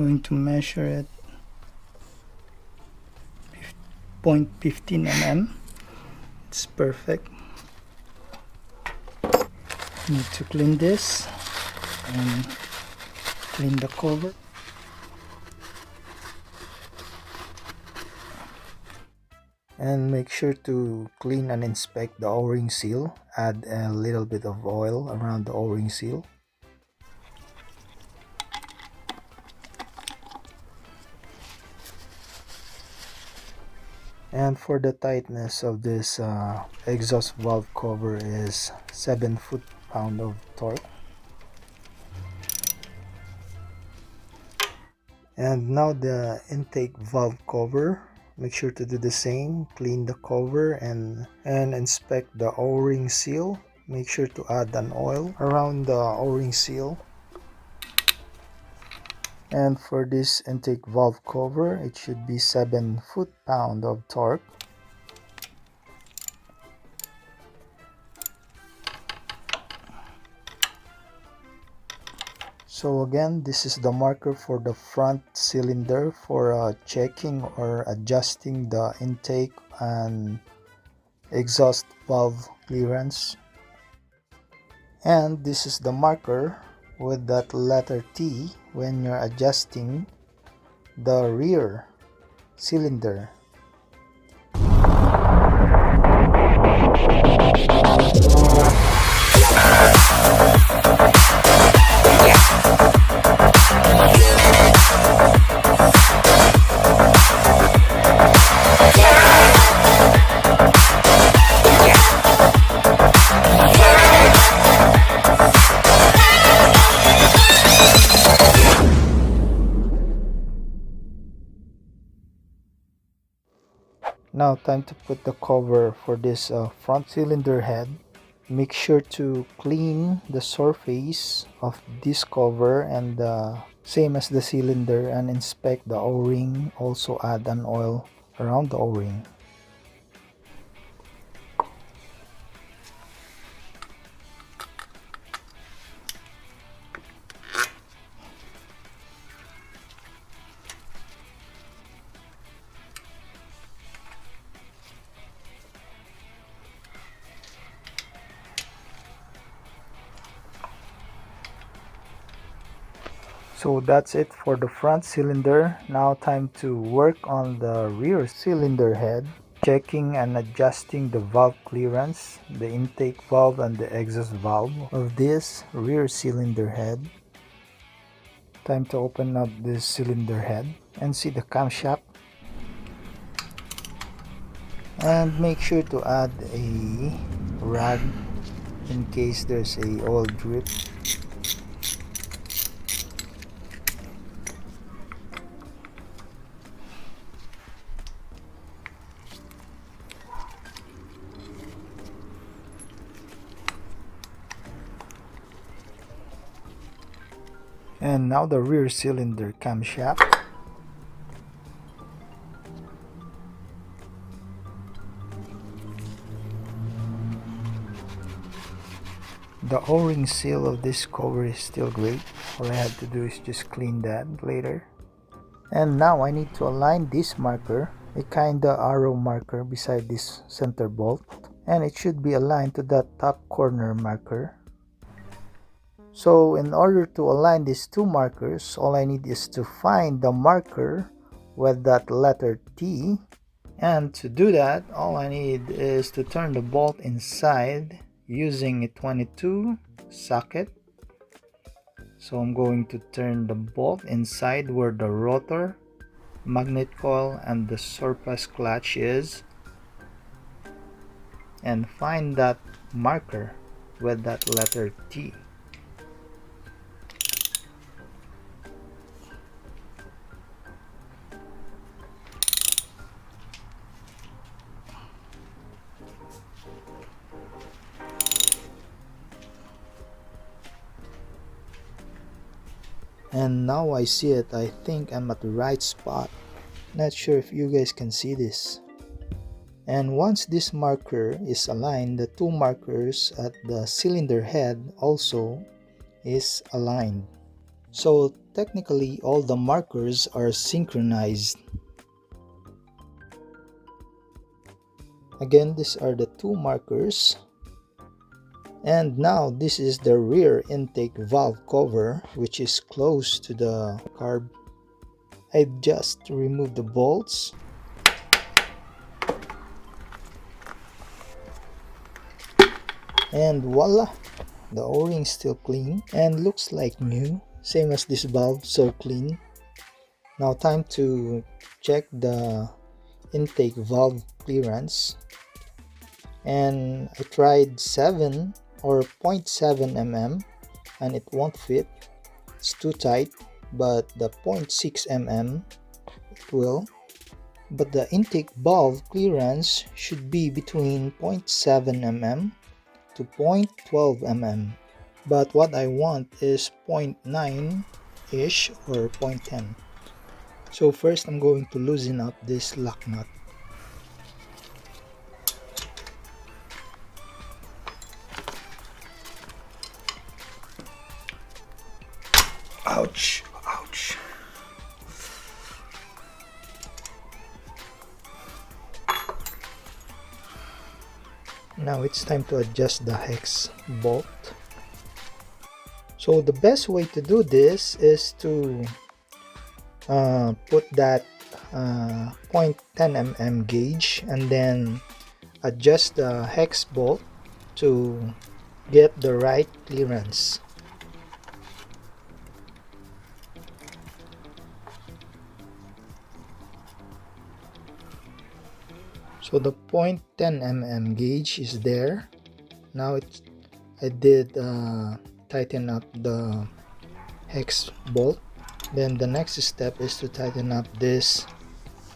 Going to measure it 0.15 mm. It's perfect. Need to clean this and clean the cover. And make sure to clean and inspect the o-ring seal. Add a little bit of oil around the o-ring seal. And for the tightness of this exhaust valve cover is 7 foot-pound of torque. And now the intake valve cover. Make sure to do the same. Clean the cover and inspect the o-ring seal. Make sure to add an oil around the o-ring seal. And for this intake valve cover, it should be 7 foot-pound of torque. So again, this is the marker for the front cylinder for checking or adjusting the intake and exhaust valve clearance. And this is the marker with that letter T when you're adjusting the rear cylinder. Now time to put the cover for this front cylinder head. Make sure to clean the surface of this cover and same as the cylinder, and inspect the o-ring. Also add an oil around the o-ring. So that's it for the front cylinder. Now time to work on the rear cylinder head. Checking and adjusting the valve clearance, the intake valve and the exhaust valve of this rear cylinder head. Time to open up this cylinder head and see the camshaft. And make sure to add a rag in case there's a oil drip. And now the rear cylinder camshaft. The o-ring seal of this cover is still great. All I have to do is just clean that later. And now I need to align this marker, a kinda arrow marker beside this center bolt, and it should be aligned to that top corner marker. So in order to align these two markers, all I need is to find the marker with that letter T. And to do that, all I need is to turn the bolt inside using a 22 socket. So I'm going to turn the bolt inside where the rotor, magnet coil and the surface clutch is, and find that marker with that letter T. And now I see it. I think I'm at the right spot. Not sure if you guys can see this. And once this marker is aligned, the two markers at the cylinder head also is aligned. So technically all the markers are synchronized. Again, these are the two markers. And now this is the rear intake valve cover, which is close to the carb. I just removed the bolts. And voila! The O-ring still clean and looks like new. Same as this valve, so clean. Now time to check the intake valve clearance. And I tried 7 or 0.7 mm and it won't fit. It's too tight, but the 0.6 mm it will. But the intake valve clearance should be between 0.7 mm to 0.12 mm. But what I want is 0.9 ish or 0.10. So first I'm going to loosen up this lock nut. Ouch, ouch. Now it's time to adjust the hex bolt. So the best way to do this is to put that 0.10 mm gauge and then adjust the hex bolt to get the right clearance. So the 0.10 mm gauge is there. Now I did tighten up the hex bolt. Then the next step is to tighten up this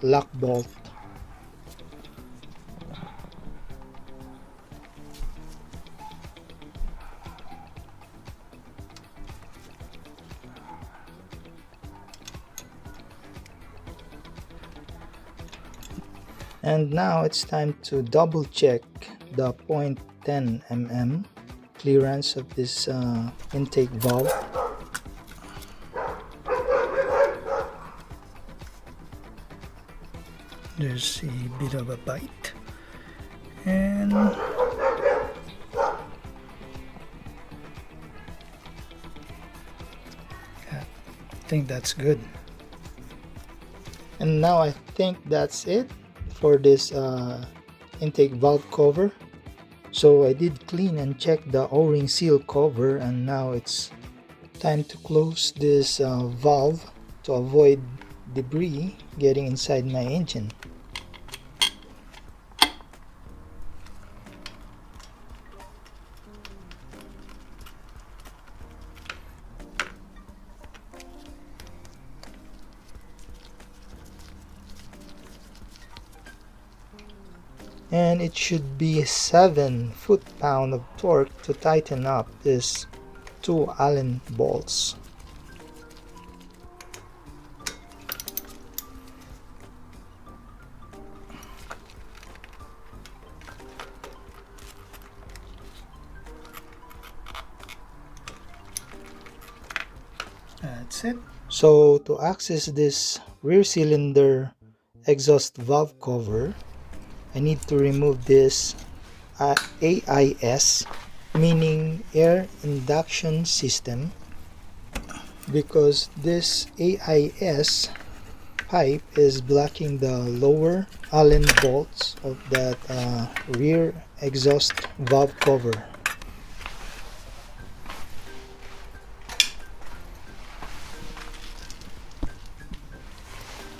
lock bolt. And now it's time to double check the 0.10 mm clearance of this intake valve. There's a bit of a bite, and I think that's good. And now I think that's it for this intake valve cover. So I did clean and check the O-ring seal cover, and now it's time to close this valve to avoid debris getting inside my engine. And it should be 7 foot-pound of torque to tighten up these 2 Allen bolts. That's it. So to access this rear cylinder exhaust valve cover, I need to remove this AIS, meaning air induction system, because this AIS pipe is blocking the lower Allen bolts of that rear exhaust valve cover.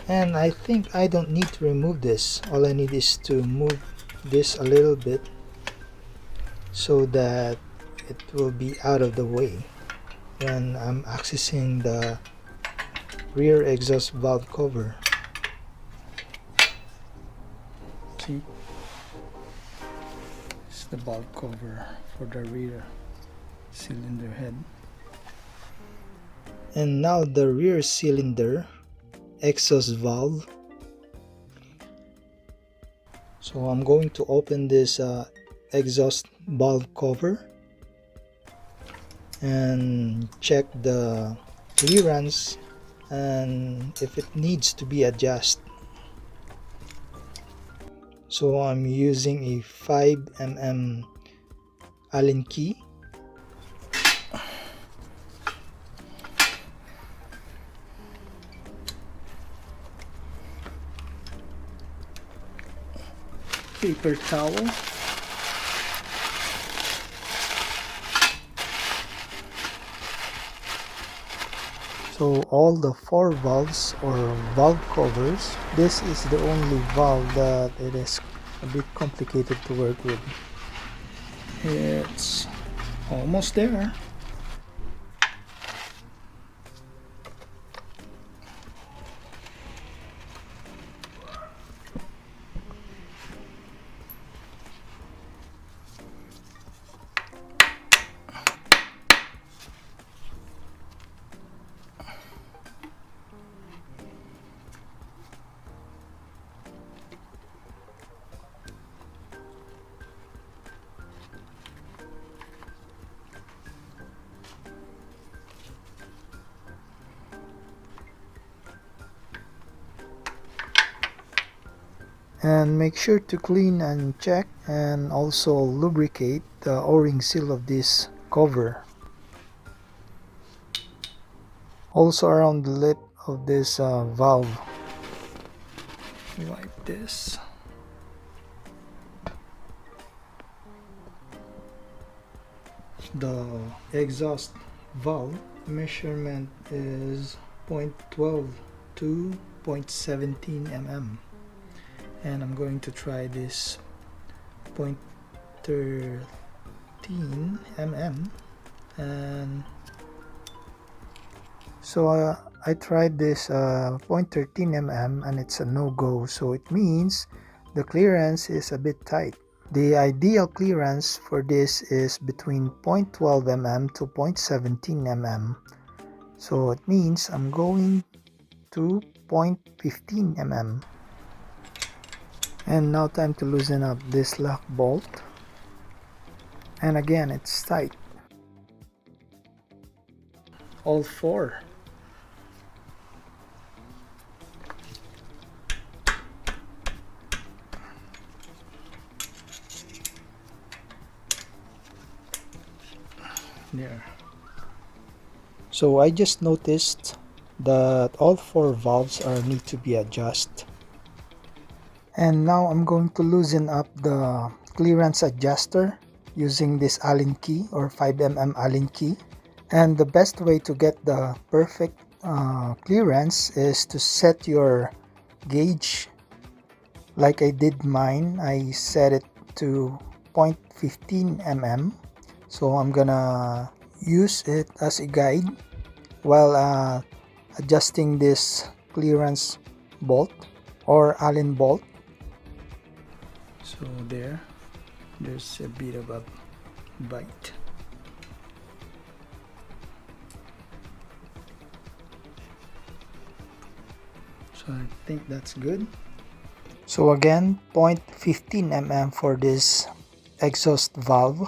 And I think I don't need to remove this. All I need is to move this a little bit so that it will be out of the way when I'm accessing the rear exhaust valve cover. See? It's the valve cover for the rear cylinder head. And now the rear cylinder exhaust valve. So I'm going to open this exhaust valve cover and check the clearance and if it needs to be adjusted. So I'm using a 5 mm Allen key. Paper towel. So all the 4 valves or valve covers, this is the only valve that it is a bit complicated to work with. It's almost there. And make sure to clean and check and also lubricate the o-ring seal of this cover. Also around the lip of this valve. Wipe this. The exhaust valve measurement is 0.12 to 0.17 mm. And I'm going to try this 0.13 mm, and so I tried this 0.13 mm and it's a no-go, so it means the clearance is a bit tight. The ideal clearance for this is between 0.12 mm to 0.17 mm, so it means I'm going to 0.15 mm. And now time to loosen up this lock bolt, and again it's tight. All 4. There. So I just noticed that all 4 valves need to be adjusted. And now I'm going to loosen up the clearance adjuster using this Allen key or 5 mm Allen key. And the best way to get the perfect clearance is to set your gauge like I did mine. I set it to 0.15 mm. So I'm gonna use it as a guide while adjusting this clearance bolt or Allen bolt. So there's a bit of a bite. So I think that's good. So again, 0.15 mm for this exhaust valve.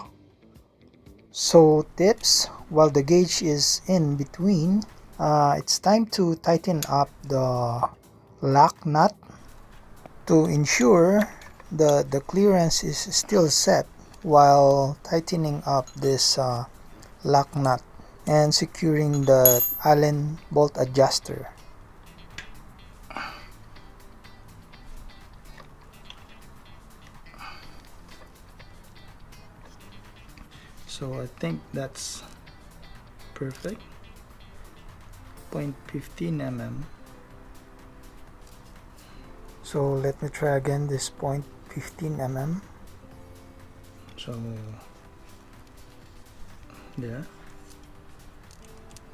So tips, while the gauge is in between, it's time to tighten up the lock nut to ensure the clearance is still set while tightening up this lock nut and securing the Allen bolt adjuster. So I think that's perfect. 0.15 mm. So let me try again this 0.15 mm. So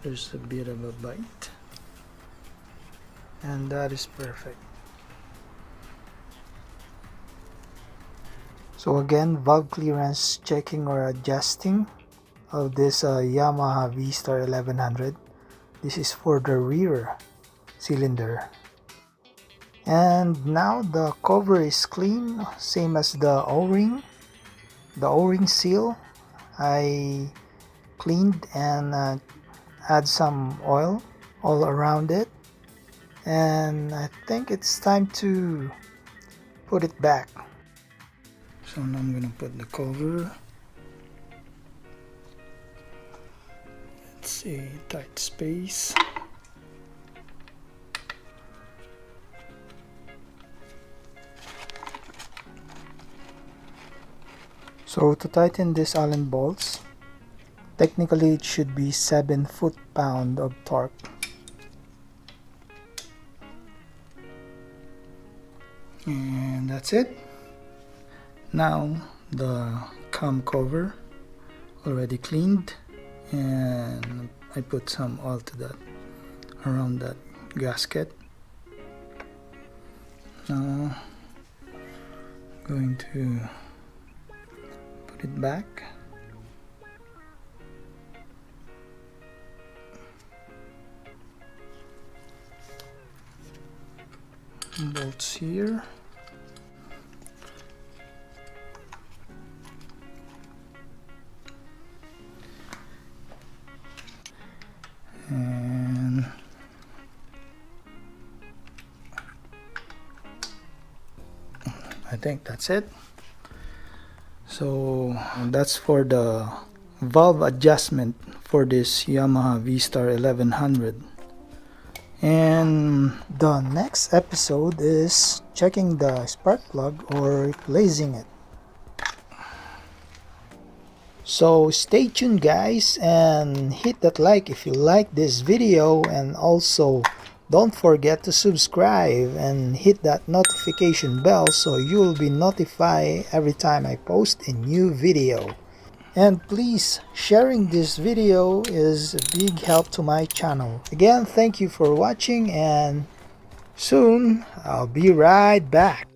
there's a bit of a bite, and that is perfect. So again, valve clearance checking or adjusting of this Yamaha V-Star 1100. This is for the rear cylinder. And now the cover is clean, same as the o-ring. The o-ring seal I cleaned and add some oil all around it, and I think it's time to put it back. So now I'm gonna put the cover. Let's see, tight space. So to tighten this Allen bolts, technically it should be 7 foot-pound of torque. And that's it. Now the cam cover already cleaned, and I put some oil to that around that gasket. Now going to put it back. Bolts here. And I think that's it. So that's for the valve adjustment for this Yamaha V-Star 1100. And the next episode is checking the spark plug or replacing it. So stay tuned guys, and hit that like if you like this video, and also don't forget to subscribe and hit that notification bell so you'll be notified every time I post a new video. And please, sharing this video is a big help to my channel. Again, thank you for watching, and soon I'll be right back.